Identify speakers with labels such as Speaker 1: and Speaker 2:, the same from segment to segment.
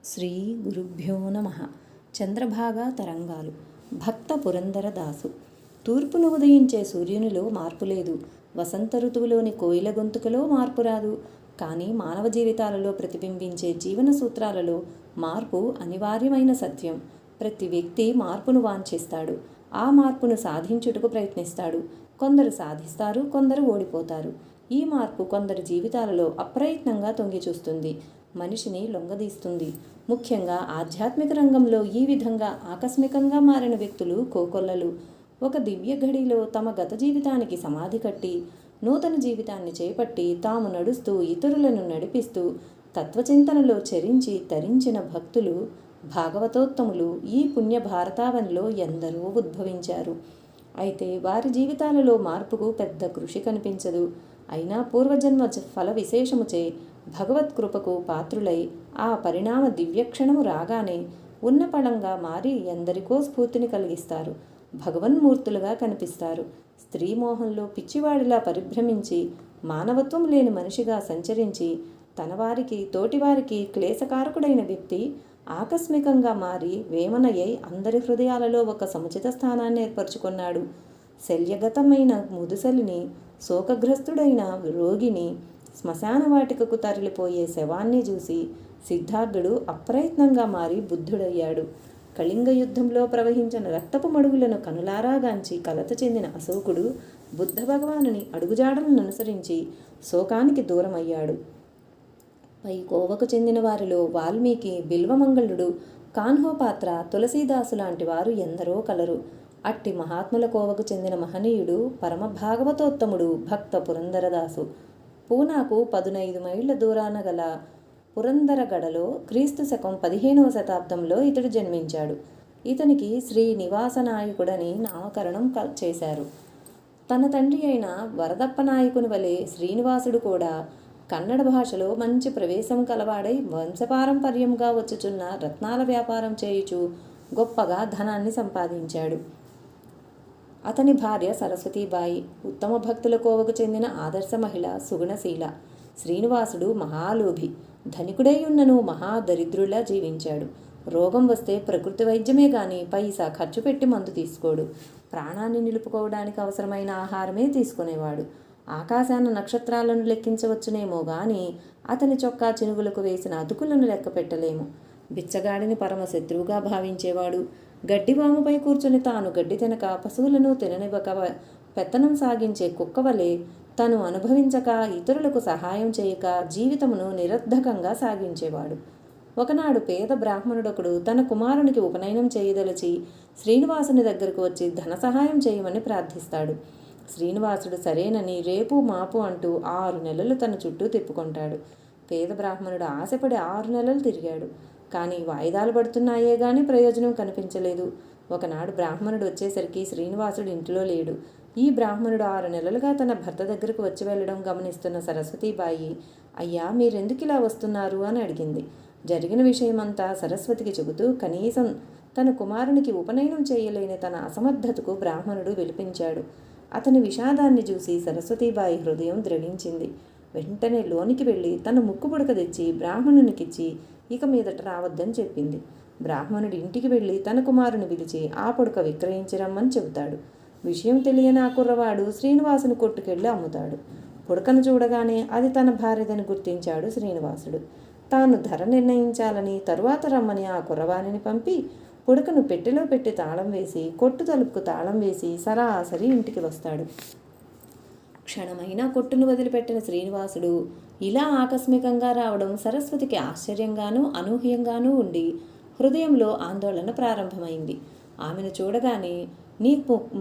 Speaker 1: శ్రీ గురుభ్యో నమ. చంద్రభాగా తరంగాలు. భక్త పురందరదాసు. తూర్పును ఉదయించే సూర్యునిలో మార్పు లేదు. వసంత ఋతువులోని కోయిల గొంతుకలో మార్పు రాదు. కానీ మానవ జీవితాలలో ప్రతిబింబించే జీవన సూత్రాలలో మార్పు అనివార్యమైన సత్యం. ప్రతి వ్యక్తి మార్పును వాంఛిస్తాడు. ఆ మార్పును సాధించుటకు ప్రయత్నిస్తాడు. కొందరు సాధిస్తారు, కొందరు ఓడిపోతారు. ఈ మార్పు కొందరి జీవితాలలో అప్రయత్నంగా తొంగి చూస్తుంది, మనిషిని లొంగదీస్తుంది. ముఖ్యంగా ఆధ్యాత్మిక రంగంలో ఈ విధంగా ఆకస్మికంగా మారిన వ్యక్తులు కోకొల్లలు. ఒక దివ్య ఘడిలో తమ గత జీవితానికి సమాధి కట్టి నూతన జీవితాన్ని చేపట్టి తాము నడుస్తూ ఇతరులను నడిపిస్తూ తత్వచింతనలో చరించి తరించిన భక్తులు, భాగవతోత్తములు ఈ పుణ్య భారతావనిలో ఎందరో ఉద్భవించారు. అయితే వారి జీవితాలలో మార్పుకు పెద్ద కృషి కనిపించదు. అయినా పూర్వజన్మ ఫల విశేషముచే భగవత్కృపకు పాత్రులై ఆ పరిణామ దివ్యక్షణము రాగానే ఉన్నపళంగా మారి ఎందరికో స్ఫూర్తిని కలిగిస్తారు. భగవన్మూర్తులుగా కనిపిస్తారు. స్త్రీమోహంలో పిచ్చివాడిలా పరిభ్రమించి మానవత్వం లేని మనిషిగా సంచరించి తనవారికి తోటివారికి క్లేశకారకుడైన వ్యక్తి ఆకస్మికంగా మారి వేమనయ్యై అందరి హృదయాలలో ఒక సముచిత స్థానాన్ని ఏర్పరచుకున్నాడు. శల్యగతమైన ముదుసలిని, శోకగ్రస్తుడైన రోగిని, శ్మశాన వాటికకు తరలిపోయే శవాన్ని చూసి సిద్ధార్థుడు అప్రయత్నంగా మారి బుద్ధుడయ్యాడు. కళింగ యుద్ధంలో ప్రవహించిన రక్తపు మడుగులను కనులారాగాంచి కలత చెందిన అశోకుడు బుద్ధ భగవానుని అడుగుజాడలను అనుసరించి శోకానికి దూరమయ్యాడు. పై కోవకు చెందిన వారిలో వాల్మీకి, బిల్వమంగళుడు, కాన్హోపాత్ర, తులసీదాసు లాంటి వారు ఎందరో కలరు. అట్టి మహాత్ముల కోవకు చెందిన మహనీయుడు పరమ భాగవతోత్తముడు భక్త పురందరదాసు. పూనాకు 15 మైళ్ళ దూరాన గల పురందరగడలో క్రీస్తు శకం 15వ శతాబ్దంలో ఇతడు జన్మించాడు. ఇతనికి శ్రీ నివాసనాయకుడని నామకరణం చేశారు. తన తండ్రి అయిన వరదప్ప నాయకుని వలె శ్రీనివాసుడు కూడా కన్నడ భాషలో మంచి ప్రవేశం కలవాడై వంశపారంపర్యంగా వచ్చుచున్న రత్నాల వ్యాపారం చేయుచు గొప్పగా ధనాన్ని సంపాదించాడు. అతని భార్య సరస్వతీబాయి ఉత్తమ భక్తుల కోవకు చెందిన ఆదర్శ మహిళ, సుగుణశీల. శ్రీనివాసుడు మహాలోభి, ధనికుడై ఉన్నను మహాదరిద్రులా జీవించాడు. రోగం వస్తే ప్రకృతి వైద్యమే గాని పైసా ఖర్చు పెట్టి మందు తీసుకోడు. ప్రాణాన్ని నిలుపుకోవడానికి అవసరమైన ఆహారమే తీసుకునేవాడు. ఆకాశాన నక్షత్రాలను లెక్కించవచ్చునేమో గాని అతని చొక్కా చినుగులకు వేసిన అతుకులను లెక్క పెట్టలేము. బిచ్చగాడిని పరమ శత్రువుగా భావించేవాడు. గడ్డివాముపై కూర్చుని తాను గడ్డి తినక పశువులను తిననివ్వక పెత్తనం సాగించే కుక్కవలే తను అనుభవించక ఇతరులకు సహాయం చేయక జీవితమును నిరర్ధకంగా సాగించేవాడు. ఒకనాడు పేద బ్రాహ్మణుడొకడు తన కుమారునికి ఉపనయనం చేయదలచి శ్రీనివాసుని దగ్గరకు వచ్చి ధన సహాయం చేయమని ప్రార్థిస్తాడు. శ్రీనివాసుడు సరేనని రేపు మాపు అంటూ 6 నెలలు తన చుట్టూ తిప్పుకుంటాడు. పేద బ్రాహ్మణుడు ఆశపడి 6 నెలలు తిరిగాడు. కానీ వాయిదాలు పడుతున్నాయే గాని ప్రయోజనం కనిపించలేదు. ఒకనాడు బ్రాహ్మణుడు వచ్చేసరికి శ్రీనివాసుడు ఇంటిలో లేడు. ఈ బ్రాహ్మణుడు 6 నెలలుగా తన భర్త దగ్గరకు వచ్చి వెళ్ళడం గమనిస్తున్న సరస్వతీబాయి, అయ్యా మీరెందుకు ఇలా వస్తున్నారు అని అడిగింది. జరిగిన విషయమంతా సరస్వతికి చెబుతూ కనీసం తన కుమారునికి ఉపనయనం చేయలేని తన అసమర్థతకు బ్రాహ్మణుడు విలిపించాడు. అతని విషాదాన్ని చూసి సరస్వతీబాయి హృదయం ద్రవించింది. వెంటనే లోనికి వెళ్ళి తన ముక్కు పుడక తెచ్చి బ్రాహ్మణునికిచ్చి ఇక మీదట రావద్దని చెప్పింది. బ్రాహ్మణుడి ఇంటికి వెళ్ళి తన కుమారుని పిలిచి ఆ పుడక విక్రయించరమ్మని చెబుతాడు. విషయం తెలియని ఆ కుర్రవాడు శ్రీనివాసుని కొట్టుకెళ్ళి అమ్ముతాడు. పుడకను చూడగానే అది తన భార్యదని గుర్తించాడు శ్రీనివాసుడు. తాను ధర నిర్ణయించాలని తరువాత రమ్మని ఆ కుర్రవాణిని పంపి పుడకను పెట్టెలో పెట్టి తాళం వేసి కొట్టు తలుపుకు తాళం వేసి సరాసరి ఇంటికి వస్తాడు. క్షణమైనా కొట్టును వదిలిపెట్టిన శ్రీనివాసుడు ఇలా ఆకస్మికంగా రావడం సరస్వతికి ఆశ్చర్యంగానూ అనూహ్యంగానూ ఉండి హృదయంలో ఆందోళన ప్రారంభమైంది. ఆమెను చూడగానే నీ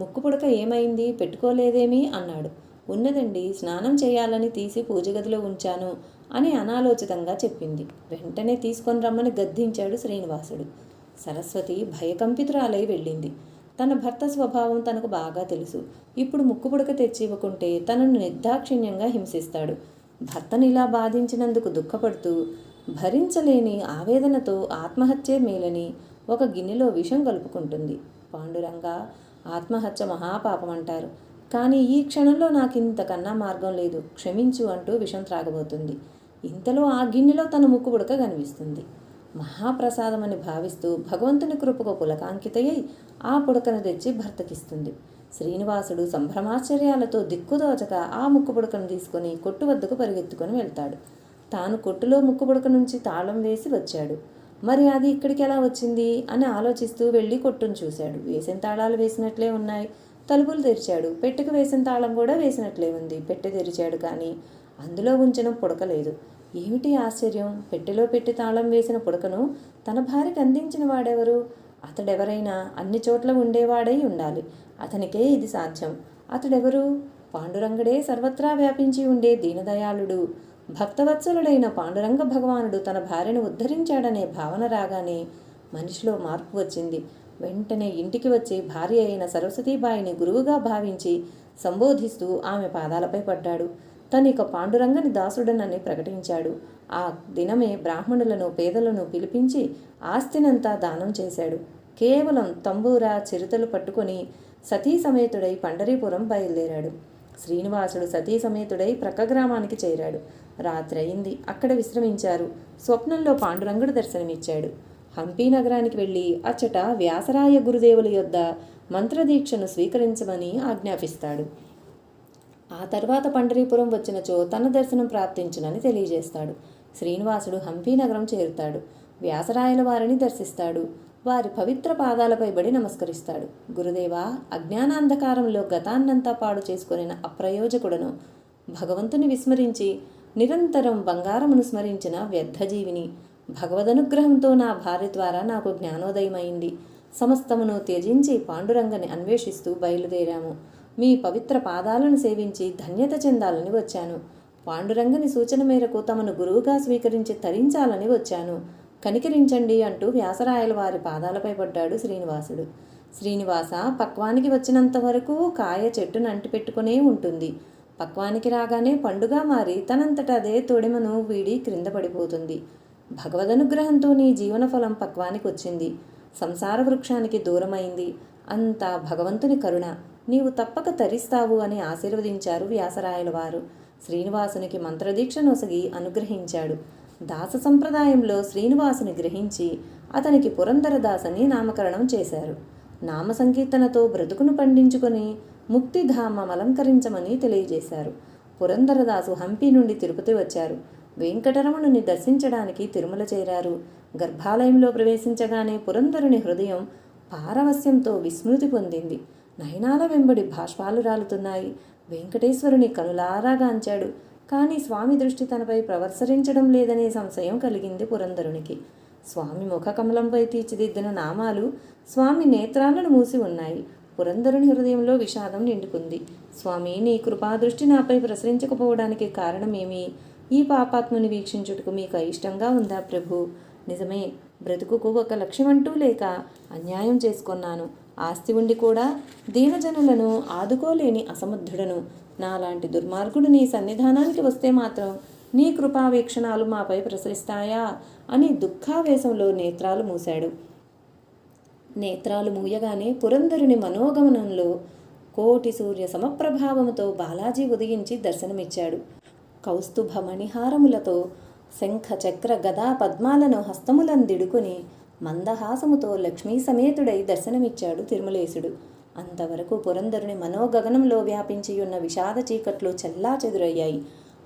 Speaker 1: ముక్కు పుడక ఏమైంది, పెట్టుకోలేదేమీ అన్నాడు. ఉన్నదండి, స్నానం చేయాలని తీసి పూజగదిలో ఉంచాను అని అనాలోచితంగా చెప్పింది. వెంటనే తీసుకొని రమ్మని గద్దించాడు శ్రీనివాసుడు. సరస్వతి భయకంపితురాలై వెళ్ళింది. తన భర్త స్వభావం తనకు బాగా తెలుసు. ఇప్పుడు ముక్కు పుడక తెచ్చి ఇవ్వకుంటే తనను నిర్దాక్షిణ్యంగా హింసిస్తాడు. భర్తను ఇలా బాధించినందుకు దుఃఖపడుతూ భరించలేని ఆవేదనతో ఆత్మహత్యే మేలని ఒక గిన్నెలో విషం కలుపుకుంటుంది. పాండురంగా, ఆత్మహత్య మహాపాపం అంటారు, కానీ ఈ క్షణంలో నాకు ఇంతకన్నా మార్గం లేదు, క్షమించు అంటూ విషం త్రాగబోతుంది. ఇంతలో ఆ గిన్నెలో తన ముక్కు పుడక కనిపిస్తుంది. మహాప్రసాదమని భావిస్తూ భగవంతుని కృపకు పులకాంకితయ్యి ఆ పుడకను తెచ్చి భర్తకిస్తుంది. శ్రీనివాసుడు సంభ్రమాశ్చర్యాలతో దిక్కుదోచక ఆ ముక్కు పుడకను తీసుకుని కొట్టు వద్దకు పరిగెత్తుకొని వెళ్తాడు. తాను కొట్టులో ముక్కు పుడక నుంచి తాళం వేసి వచ్చాడు. మరి అది ఇక్కడికి ఎలా వచ్చింది అని ఆలోచిస్తూ వెళ్ళి కొట్టును చూశాడు. వేసిన తాళాలు వేసినట్లే ఉన్నాయి. తలుపులు తెరిచాడు. పెట్టెకు వేసిన తాళం కూడా వేసినట్లే ఉంది. పెట్టె తెరిచాడు, కానీ అందులో ఉంచిన పుడక లేదు. ఏమిటి ఆశ్చర్యం! పెట్టెలో పెట్టి తాళం వేసిన పుడకను తన భార్యకు అందించిన వాడెవరు? అతడెవరైనా అన్ని చోట్ల ఉండేవాడై ఉండాలి. అతనికే ఇది సాధ్యం. అతడెవరు? పాండురంగడే సర్వత్రా వ్యాపించి ఉండే దీనదయాళుడు. భక్తవత్సలుడైన పాండురంగ భగవానుడు తన భార్యను ఉద్ధరించాడనే భావన రాగానే మనిషిలో మార్పు వచ్చింది. వెంటనే ఇంటికి వచ్చి భార్య అయిన సరస్వతీబాయిని గురువుగా భావించి సంబోధిస్తూ ఆమె పాదాలపై పడ్డాడు. తనిక పాండురంగని దాసుడనని ప్రకటించాడు. ఆ దినమే బ్రాహ్మణులను పేదలను పిలిపించి ఆస్తినంతా దానం చేశాడు. కేవలం తంబూరా చిరుతలు పట్టుకొని సతీ సమేతుడై పండరీపురం బయలుదేరాడు. శ్రీనివాసుడు సతీ సమేతుడై ప్రక్క గ్రామానికి చేరాడు. రాత్రి అయింది. అక్కడ విశ్రమించారు. స్వప్నంలో పాండురంగుడు దర్శనమిచ్చాడు. హంపీ నగరానికి వెళ్ళి అచ్చట వ్యాసరాయ గురుదేవుల యొద్ద మంత్రదీక్షను స్వీకరించమని ఆజ్ఞాపిస్తాడు. ఆ తర్వాత పండరీపురం వచ్చినచో తన దర్శనం ప్రాప్తించునని తెలియజేస్తాడు. శ్రీనివాసుడు హంపీ నగరం చేరుతాడు. వ్యాసరాయల వారిని దర్శిస్తాడు. వారి పవిత్ర పాదాలపై బడి నమస్కరిస్తాడు. గురుదేవా, అజ్ఞానాంధకారంలో గతాన్నంతా పాడు చేసుకొనిన అప్రయోజకుడను, భగవంతుని విస్మరించి నిరంతరం బంగారమును స్మరించిన వ్యర్థజీవిని. భగవదనుగ్రహంతో నా భార్య ద్వారా నాకు జ్ఞానోదయమైంది. సమస్తమును త్యజించి పాండురంగని అన్వేషిస్తూ బయలుదేరాము. మీ పవిత్ర పాదాలను సేవించి ధన్యత చెందాలని వచ్చాను. పాండురంగని సూచన మేరకు తమను గురువుగా స్వీకరించి తరించాలని వచ్చాను. కనికరించండి అంటూ వ్యాసరాయల వారి పాదాలపై పడ్డాడు శ్రీనివాసుడు. శ్రీనివాస, పక్వానికి వచ్చినంత వరకు కాయ చెట్టును అంటిపెట్టుకునే ఉంటుంది. పక్వానికి రాగానే పండుగా మారి తనంతట అదే తొడిమను వీడి క్రింద పడిపోతుంది. భగవదనుగ్రహంతో నీ జీవనఫలం పక్వానికి వచ్చింది. సంసార వృక్షానికి దూరమైంది. అంతా భగవంతుని కరుణ. నీవు తప్పక తరిస్తావు అని ఆశీర్వదించారు వ్యాసరాయల వారు. శ్రీనివాసునికి మంత్రదీక్ష నొసగి అనుగ్రహించాడు. దాస సంప్రదాయంలో శ్రీనివాసుని గ్రహించి అతనికి పురంధరదాసని నామకరణం చేశారు. నామ సంకీర్తనతో బ్రతుకును పండించుకొని ముక్తిధామం అలంకరించమని తెలియజేశారు. పురంధరదాసు హంపి నుండి తిరుపతి వచ్చారు. వెంకటరమణుని దర్శించడానికి తిరుమల చేరారు. గర్భాలయంలో ప్రవేశించగానే పురంధరుని హృదయం పారవస్యంతో విస్మృతి పొందింది. నయనాల వెంబడి బాష్పాలు రాలుతున్నాయి. వెంకటేశ్వరుని కనులారాగాంచాడు. కానీ స్వామి దృష్టి తనపై ప్రవర్సరించడం లేదనే సంశయం కలిగింది పురంధరునికి. స్వామి ముఖ కమలంపై తీర్చిదిద్దిన నామాలు స్వామి నేత్రాలను మూసి ఉన్నాయి. పురంధరుని హృదయంలో విషాదం నిండుకుంది. స్వామి, నీ కృపాదృష్టి నాపై ప్రసరించకపోవడానికి కారణమేమి? ఈ పాపాత్ముని వీక్షించుటకు మీకు ఇష్టంగా ఉందా ప్రభు? నిజమే, బ్రతుకుకు ఒక లక్ష్యమంటూ లేక అన్యాయం చేసుకున్నాను. ఆస్తి ఉండి కూడా దీనజనులను ఆదుకోలేని అసమర్థుడను. నాలాంటి దుర్మార్గుడు నీ సన్నిధానానికి వస్తే మాత్రం నీ కృపావీక్షణాలు మాపై ప్రసరిస్తాయా అని దుఃఖావేశంలో నేత్రాలు మూశాడు. నేత్రాలు మూయగానే పురంధరుని మనోగమనంలో కోటి సూర్య సమప్రభావముతో బాలాజీ ఉదయించి దర్శనమిచ్చాడు. కౌస్తుభ మణిహారములతో శంఖ చక్ర గదా పద్మాలను హస్తములందిడుకుని మందహాసముతో లక్ష్మీ సమేతుడై దర్శనమిచ్చాడు తిరుమలేశుడు. అంతవరకు పురంధరుని మనోగగనంలో వ్యాపించియున్న విషాద చీకట్లు చెల్లా చెదురయ్యాయి.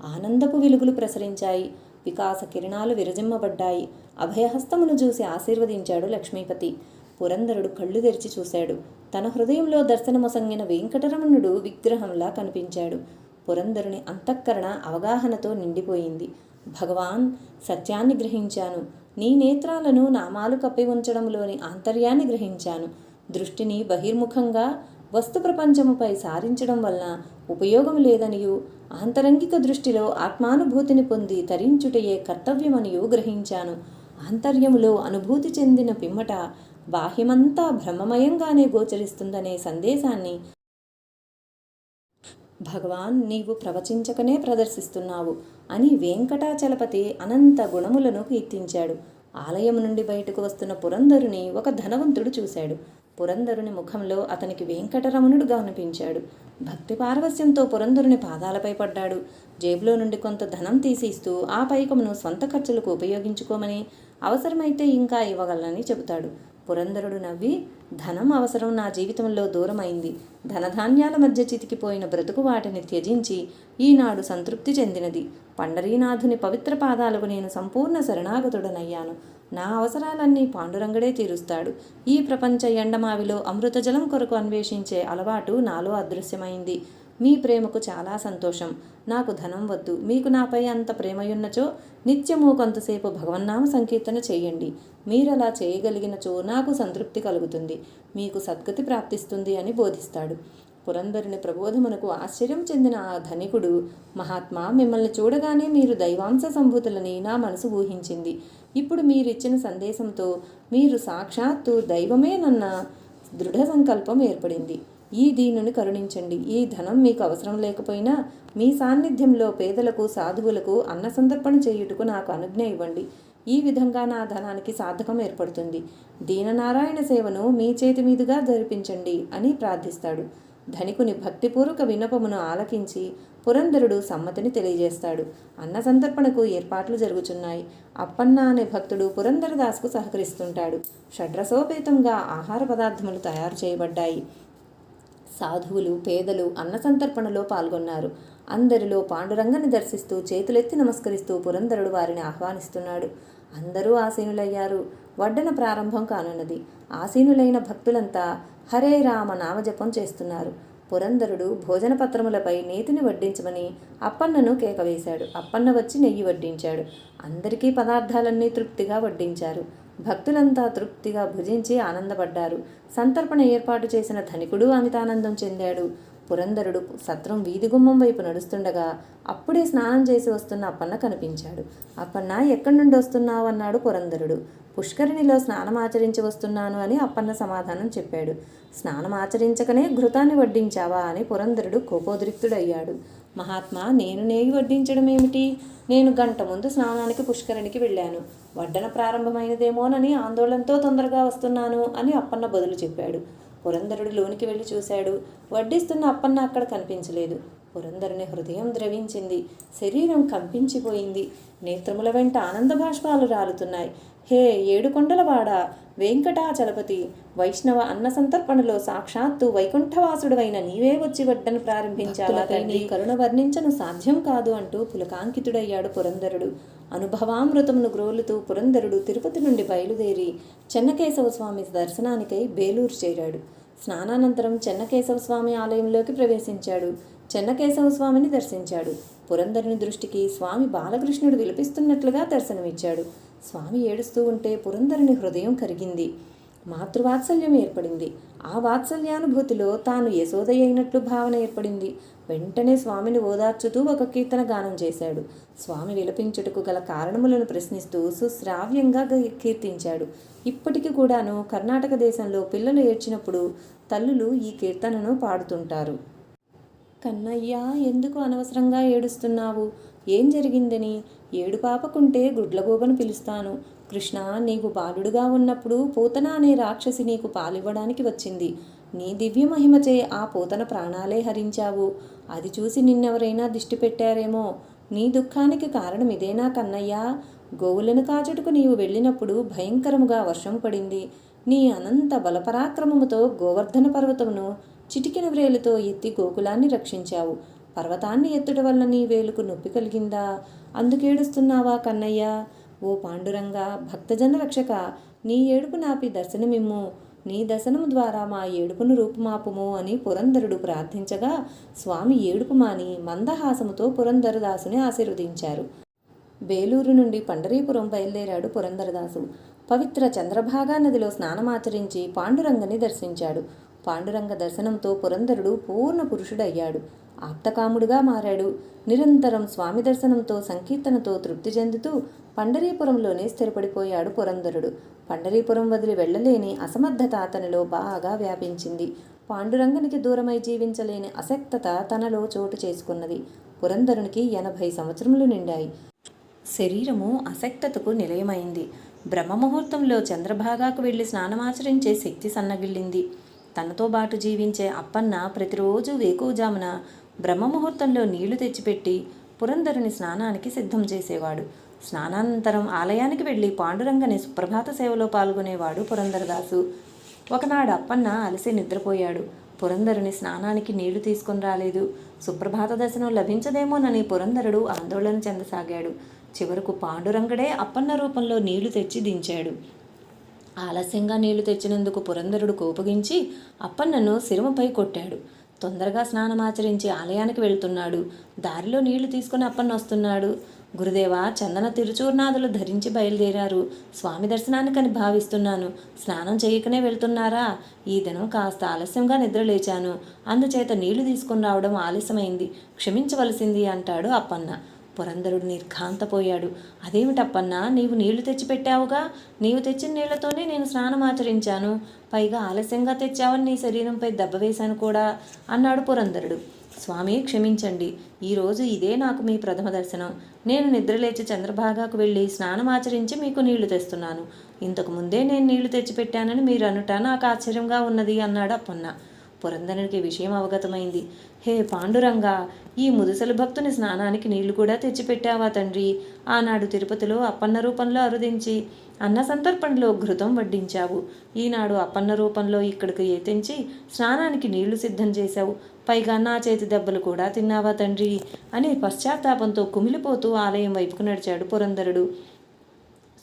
Speaker 1: ఆనందపు వెలుగులు ప్రసరించాయి. వికాస కిరణాలు విరజిమ్మబడ్డాయి. అభయహస్తమును చూసి ఆశీర్వదించాడు లక్ష్మీపతి. పురంధరుడు కళ్ళు తెరిచి చూశాడు. తన హృదయంలో దర్శనమొసంగిన వెంకటరమణుడు విగ్రహంలా కనిపించాడు. పురంధరుని అంతఃకరణ అవగాహనతో నిండిపోయింది. భగవాన్, సత్యాన్ని గ్రహించాను. నీ నేత్రాలను నామాలు కప్పి ఉంచడంలోని ఆంతర్యాన్ని గ్రహించాను. దృష్టిని బహిర్ముఖంగా వస్తు ప్రపంచముపై సారించడం వలన ఉపయోగం లేదనియు, ఆంతరంగిక దృష్టిలో ఆత్మానుభూతిని పొంది తరించుటయే కర్తవ్యమనియు గ్రహించాను. ఆంతర్యములో అనుభూతి చెందిన పిమ్మట బాహ్యమంతా బ్రహ్మమయంగానే గోచరిస్తుందనే సందేశాన్ని భగవాన్ నీవు ప్రవచించకనే ప్రదర్శిస్తున్నావు అని వెంకటాచలపతి అనంత గుణములను కీర్తించాడు. ఆలయం నుండి బయటకు వస్తున్న పురంధరుని ఒక ధనవంతుడు చూశాడు. పురంధరుని ముఖంలో అతనికి వెంకటరమణుడు కనిపించాడు. భక్తి పారవస్యంతో పురంధరుని పాదాలపై పడ్డాడు. జేబులో నుండి కొంత ధనం తీసి ఇస్తూ ఆ పైకమును స్వంత ఖర్చులకు ఉపయోగించుకోమని, అవసరమైతే ఇంకా ఇవ్వగలనని చెబుతాడు. పురంధరుడు నవ్వి, ధనం అవసరం నా జీవితంలో దూరమైంది. ధనధాన్యాల మధ్య చితికిపోయిన బ్రతుకు వాటిని త్యజించి ఈనాడు సంతృప్తి చెందినది. పండరీనాథుని పవిత్ర పాదాలకు నేను సంపూర్ణ శరణాగతుడనయ్యాను. నా అవసరాలన్నీ పాండురంగడే తీరుస్తాడు. ఈ ప్రపంచ ఎండమావిలో అమృతజలం కొరకు అన్వేషించే అలవాటు నాలో అదృశ్యమైంది. మీ ప్రేమకు చాలా సంతోషం. నాకు ధనం వద్దు. మీకు నాపై అంత ప్రేమయున్నచో నిత్యము కొంతసేపు భగవన్నామ సంకీర్తన చేయండి. మీరలా చేయగలిగినచో నాకు సంతృప్తి కలుగుతుంది, మీకు సద్గతి ప్రాప్తిస్తుంది అని బోధిస్తాడు. పురంధరుని ప్రబోధమునకు ఆశ్చర్యం చెందిన ఆ ధనికుడు, మహాత్మా, మిమ్మల్ని చూడగానే మీరు దైవాంశ సంభూతులని నా మనసు ఊహించింది. ఇప్పుడు మీరిచ్చిన సందేశంతో మీరు సాక్షాత్తు దైవమేనన్న దృఢ సంకల్పం ఏర్పడింది. ఈ దీనుని కరుణించండి. ఈ ధనం మీకు అవసరం లేకపోయినా మీ సాన్నిధ్యంలో పేదలకు సాధువులకు అన్న సంతర్పణ చేయుటకు నాకు అనుజ్ఞ ఇవ్వండి. ఈ విధంగా నా ధనానికి సాధకం ఏర్పడుతుంది. దీననారాయణ సేవను మీ చేతి మీదుగా జరిపించండి అని ప్రార్థిస్తాడు. ధనికుని భక్తిపూర్వక విన్నపమును ఆలకించి పురంధరుడు సమ్మతిని తెలియజేస్తాడు. అన్న సంతర్పణకు ఏర్పాట్లు జరుగుచున్నాయి. అప్పన్న అనే భక్తుడు పురంధరదాసుకు సహకరిస్తుంటాడు. షడ్రసోపేతంగా ఆహార పదార్థములు తయారు చేయబడ్డాయి. సాధువులు, పేదలు అన్న సంతర్పణలో పాల్గొన్నారు. అందరిలో పాండురంగని దర్శిస్తూ చేతులెత్తి నమస్కరిస్తూ పురంధరుడు వారిని ఆహ్వానిస్తున్నాడు. అందరూ ఆసీనులయ్యారు. వడ్డన ప్రారంభం కానున్నది. ఆసీనులైన భక్తులంతా హరే రామ నామజపం చేస్తున్నారు. పురంధరుడు భోజన పత్రములపై నేతిని వడ్డించమని అప్పన్నను కేకవేశాడు. అప్పన్న వచ్చి నెయ్యి వడ్డించాడు. అందరికీ పదార్థాలన్నీ తృప్తిగా వడ్డించారు. భక్తులంతా తృప్తిగా భుజించి ఆనందపడ్డారు. సంతర్పణ ఏర్పాటు చేసిన ధనికుడు అమితానందం చెందాడు. పురంధరుడు సత్రం వీధి గుమ్మం వైపు నడుస్తుండగా అప్పుడే స్నానం చేసి వస్తున్న అప్పన్న కనిపించాడు. అప్పన్న, ఎక్కడి నుండి వస్తున్నావు అన్నాడు పురంధరుడు. పుష్కరిణిలో స్నానమాచరించి వస్తున్నాను అని అప్పన్న సమాధానం చెప్పాడు. స్నానమాచరించకనే ఘృతాన్ని వడ్డించావా అని పురంధరుడు కోపోద్రిక్తుడయ్యాడు. మహాత్మా, నేను నేయి వడ్డించడం ఏమిటి? నేను గంట ముందు స్నానానికి పుష్కరిణికి వెళ్ళాను. వడ్డన ప్రారంభమైనదేమోనని ఆందోళనతో తొందరగా వస్తున్నాను అని అప్పన్న బదులు చెప్పాడు. పురంధరుడు లోనికి వెళ్ళి చూశాడు. వడ్డిస్తున్న అప్పన్న అక్కడ కనిపించలేదు. పురంధరుని హృదయం ద్రవించింది. శరీరం కంపించిపోయింది. నేత్రముల వెంట ఆనంద బాష్పాలు రాలుతున్నాయి. హే ఏడుకొండలవాడ, వెంకటాచలపతి, వైష్ణవ అన్న సంతర్పణలో సాక్షాత్తు వైకుంఠవాసుడవైన నీవే వచ్చి వడ్డను ప్రారంభించావా తండ్రి? కరుణ వర్ణించను సాధ్యం కాదు అంటూ పులకాంకితుడయ్యాడు పురంధరుడు. అనుభవామృతమును గ్రోలుతూ పురంధరుడు తిరుపతి నుండి బయలుదేరి చెన్నకేశవ స్వామి దర్శనానికై బేలూరు చేరాడు. స్నానానంతరం చెన్నకేశవ స్వామి ఆలయంలోకి ప్రవేశించాడు. చెన్నకేశవ స్వామిని దర్శించాడు. పురంధరుని దృష్టికి స్వామి బాలకృష్ణుడు విలపిస్తున్నట్లుగా దర్శనమిచ్చాడు. స్వామి ఏడుస్తూ ఉంటే పురంధరుని హృదయం కరిగింది. మాతృవాత్సల్యం ఏర్పడింది. ఆ వాత్సల్యానుభూతిలో తాను యశోదయ్య అయినట్లు భావన ఏర్పడింది. వెంటనే స్వామిని ఓదార్చుతూ ఒక కీర్తన గానం చేశాడు. స్వామి విలపించుటకు గల కారణములను ప్రశ్నిస్తూ సుశ్రావ్యంగా కీర్తించాడు. ఇప్పటికి కూడాను కర్ణాటక దేశంలో పిల్లలు ఏడ్చినప్పుడు తల్లులు ఈ కీర్తనను పాడుతుంటారు. కన్నయ్యా, ఎందుకు అనవసరంగా ఏడుస్తున్నావు? ఏం జరిగిందని? ఏడు పాపకుంటే గుడ్లగోబను పిలుస్తాను. కృష్ణ, నీవు బాలుడుగా ఉన్నప్పుడు పూతన అనే రాక్షసి నీకు పాలివ్వడానికి వచ్చింది. నీ దివ్య మహిమచే ఆ పూతన ప్రాణాలే హరించావు. అది చూసి నిన్నెవరైనా దిష్టి పెట్టారేమో. నీ దుఃఖానికి కారణం ఇదేనా కన్నయ్యా? గోవులను కాచుటకు నీవు వెళ్ళినప్పుడు భయంకరముగా వర్షం పడింది. నీ అనంత బలపరాక్రమముతో గోవర్ధన పర్వతమును చిటికిన వ్రేలుతో ఎత్తి గోకులాన్ని రక్షించావు. పర్వతాన్ని ఎత్తుట వల్ల నీ వేలుకు నొప్పి కలిగిందా? అందుకేడుస్తున్నావా కన్నయ్య? ఓ పాండురంగ, భక్తజన రక్షక, నీ ఏడుపు నాపి దర్శనమిమ్ము. నీ దర్శనము ద్వారా మా ఏడుపును రూపుమాపుము అని పురంధరుడు ప్రార్థించగా స్వామి ఏడుపు మాని మందహాసముతో పురంధరదాసుని ఆశీర్వదించారు. బేలూరు నుండి పండరీపురం బయలుదేరాడు పురంధరదాసు. పవిత్ర చంద్రభాగా నదిలో స్నానమాచరించి పాండురంగని దర్శించాడు. పాండురంగ దర్శనంతో పురంధరుడు పూర్ణ పురుషుడయ్యాడు. ఆప్తకాముడుగా మారాడు. నిరంతరం స్వామి దర్శనంతో సంకీర్తనతో తృప్తి చెందుతూ పండరీపురంలోనే స్థిరపడిపోయాడు పురంధరుడు. పండరీపురం వదిలి వెళ్ళలేని అసమర్థత అతనిలో బాగా వ్యాపించింది. పాండురంగనికి దూరమై జీవించలేని అసక్తత తనలో చోటు చేసుకున్నది. పురంధరునికి 80 సంవత్సరములు నిండాయి. శరీరము అసక్తతకు నిలయమైంది. బ్రహ్మముహూర్తంలో చంద్రభాగాకు వెళ్ళి స్నానమాచరించే శక్తి సన్నగిల్లింది. తనతో బాటు జీవించే అప్పన్న ప్రతిరోజు వేకువజామున బ్రహ్మముహూర్తంలో నీళ్లు తెచ్చిపెట్టి పురంధరుని స్నానానికి సిద్ధం చేసేవాడు. స్నానానంతరం ఆలయానికి వెళ్ళి పాండురంగని సుప్రభాత సేవలో పాల్గొనేవాడు పురంధరదాసు. ఒకనాడు అప్పన్న అలసి నిద్రపోయాడు. పురంధరుని స్నానానికి నీళ్లు తీసుకుని రాలేదు. సుప్రభాత దర్శనం లభించదేమోనని పురంధరుడు ఆందోళన చెందసాగాడు. చివరకు పాండురంగడే అప్పన్న రూపంలో నీళ్లు తెచ్చి దించాడు. ఆలస్యంగా నీళ్లు తెచ్చినందుకు పురంధరుడు కోపగించి అప్పన్నను శిరముపై కొట్టాడు. తొందరగా స్నానమాచరించి ఆలయానికి వెళ్తున్నాడు. దారిలో నీళ్లు తీసుకుని అప్పన్న వస్తున్నాడు. గురుదేవ, చందన తిరుచూర్నాదులు ధరించి బయలుదేరారు. స్వామి దర్శనానికని భావిస్తున్నాను. స్నానం చేయకనే వెళ్తున్నారా? ఈ దినం కాస్త ఆలస్యంగా నిద్రలేచాను. అందుచేత నీళ్లు తీసుకుని రావడం ఆలస్యమైంది. క్షమించవలసింది అంటాడు అప్పన్న. పురంధరుడు నిర్ఘాంతపోయాడు. అదేమిటప్పన్నా, నీవు నీళ్లు తెచ్చిపెట్టావుగా? నీవు తెచ్చిన నీళ్లతోనే నేను స్నానమాచరించాను. పైగా ఆలస్యంగా తెచ్చావని నీ శరీరంపై దెబ్బ వేశాను కూడా అన్నాడు పురంధరుడు. స్వామి, క్షమించండి. ఈరోజు ఇదే నాకు మీ ప్రథమ దర్శనం. నేను నిద్రలేచి చంద్రభాగాకు వెళ్ళి స్నానమాచరించి మీకు నీళ్లు తెస్తున్నాను. ఇంతకు ముందే నేను నీళ్లు తెచ్చిపెట్టానని మీరు అనుట నాకు ఆశ్చర్యంగా ఉన్నది అన్నాడు అప్పన్న. పురంధరునికి విషయం అవగతమైంది. హే పాండురంగా, ఈ ముదుసలి భక్తుని స్నానానికి నీళ్లు కూడా తెచ్చిపెట్టావా తండ్రి? ఆనాడు తిరుపతిలో అప్పన్న రూపంలో అరుదించి అన్న సంతర్పణలో ఘృతం వడ్డించావు. ఈనాడు అప్పన్న రూపంలో ఇక్కడికి తెంచి స్నానానికి నీళ్లు సిద్ధం చేశావు. పైగా నా చేతి దెబ్బలు కూడా తిన్నావా తండ్రి అని పశ్చాత్తాపంతో కుమిలిపోతూ ఆలయం వైపుకు నడిచాడు పురంధరుడు.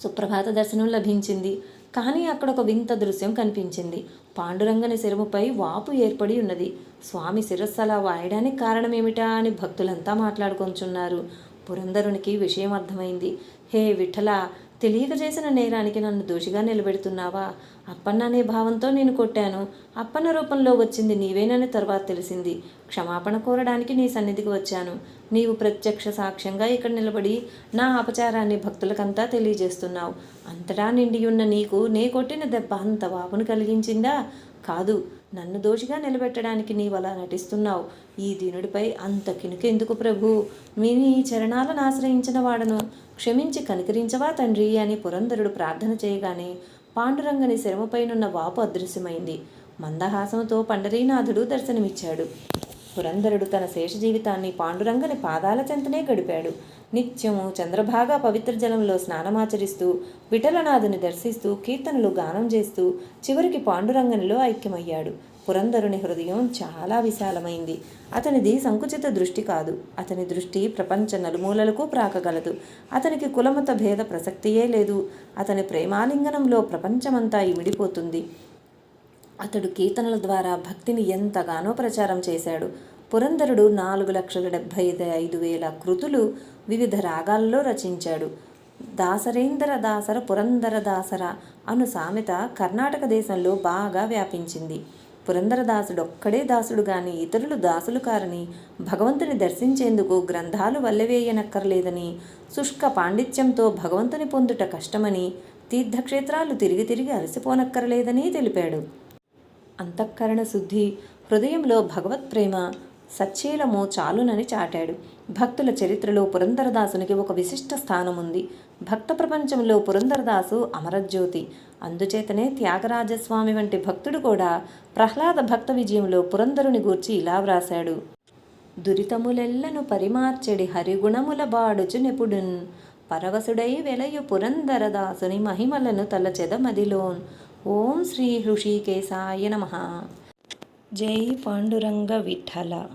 Speaker 1: సుప్రభాత దర్శనం లభించింది. కానీ అక్కడ ఒక వింత దృశ్యం కనిపించింది. పాండురంగని శిరముపై వాపు ఏర్పడి ఉన్నది. స్వామి శిరస్సు అలా వాయడానికి కారణమేమిటా అని భక్తులంతా మాట్లాడుకొంచున్నారు. పురంధరునికి విషయం అర్థమైంది. హే విఠల, తెలియక చేసిన నేరానికి నన్ను దోషిగా నిలబెడుతున్నావా? అప్పన్న అనే భావంతో నేను కొట్టాను. అప్పన్న రూపంలో వచ్చింది నీవేనని తర్వాత తెలిసింది. క్షమాపణ కోరడానికి నీ సన్నిధికి వచ్చాను. నీవు ప్రత్యక్ష సాక్ష్యంగా ఇక్కడ నిలబడి నా అపచారాన్ని భక్తులకంతా తెలియజేస్తున్నావు. అంతటా నిండియున్న నీకు నే కొట్టిన దెబ్బ అంత వాపును కలిగించిందా? కాదు. నన్ను దోషిగా నిలబెట్టడానికి నీవు అలా నటిస్తున్నావు. ఈ దీనుడిపై అంత కినుకెందుకు ప్రభు? మీ నీ చరణాలను ఆశ్రయించిన వాడను. క్షమించి కనికరించవా తండ్రి అని పురంధరుడు ప్రార్థన చేయగానే పాండురంగని శిరముపైనున్న వాపు అదృశ్యమైంది. మందహాసంతో పండరీనాథుడు దర్శనమిచ్చాడు. పురంధరుడు తన శేష జీవితాన్ని పాండురంగని పాదాల చెంతనే గడిపాడు. నిత్యము చంద్రభాగా పవిత్ర జలంలో స్నానమాచరిస్తూ విఠలనాథుని దర్శిస్తూ కీర్తనలు గానం చేస్తూ చివరికి పాండురంగనిలో ఐక్యమయ్యాడు. పురంధరుని హృదయం చాలా విశాలమైంది. అతనిది సంకుచిత దృష్టి కాదు. అతని దృష్టి ప్రపంచ నలుమూలలకు ప్రాకగలదు. అతనికి కులమత భేద ప్రసక్తియే లేదు. అతని ప్రేమాలింగనంలో ప్రపంచమంతా ఇమిడిపోతుంది. అతడు కీర్తనల ద్వారా భక్తిని ఎంతగానో ప్రచారం చేశాడు. పురంధరుడు 4,75,000 కృతులు వివిధ రాగాల్లో రచించాడు. దాసరేంద్ర దాసర పురంధర దాసర అను సామెత కర్ణాటక దేశంలో బాగా వ్యాపించింది. పురంధరదాసుడొక్కడే దాసుడు గాని ఇతరులు దాసులు కారని, భగవంతుని దర్శించేందుకు గ్రంథాలు వల్లెవేయనక్కర్లేదని, శుష్క పాండిత్యంతో భగవంతుని పొందుట కష్టమని, తీర్థక్షేత్రాలు తిరిగి తిరిగి అలసిపోనక్కర్లేదని తెలిపాడు. అంతఃకరణ శుద్ధి, హృదయంలో భగవత్ప్రేమ, సచ్చీలము చాలునని చాటాడు. భక్తుల చరిత్రలో పురంధరదాసునికి ఒక విశిష్ట స్థానం ఉంది. భక్త ప్రపంచంలో పురంధరదాసు అమరజ్యోతి. అందుచేతనే త్యాగరాజస్వామి వంటి భక్తుడు కూడా ప్రహ్లాద భక్త విజయంలో పురంధరుని గూర్చి ఇలా వ్రాశాడు. దురితములెల్లను పరిమార్చెడి హరిగుణముల బాడుచు నెపుడున్, పరవశుడై వెలయు పురంధరదాసుని మహిమలను తలచెద మదిలోన్. ఓం శ్రీ హృషికేశాయ నమః. జై పాండురంగ విఠల.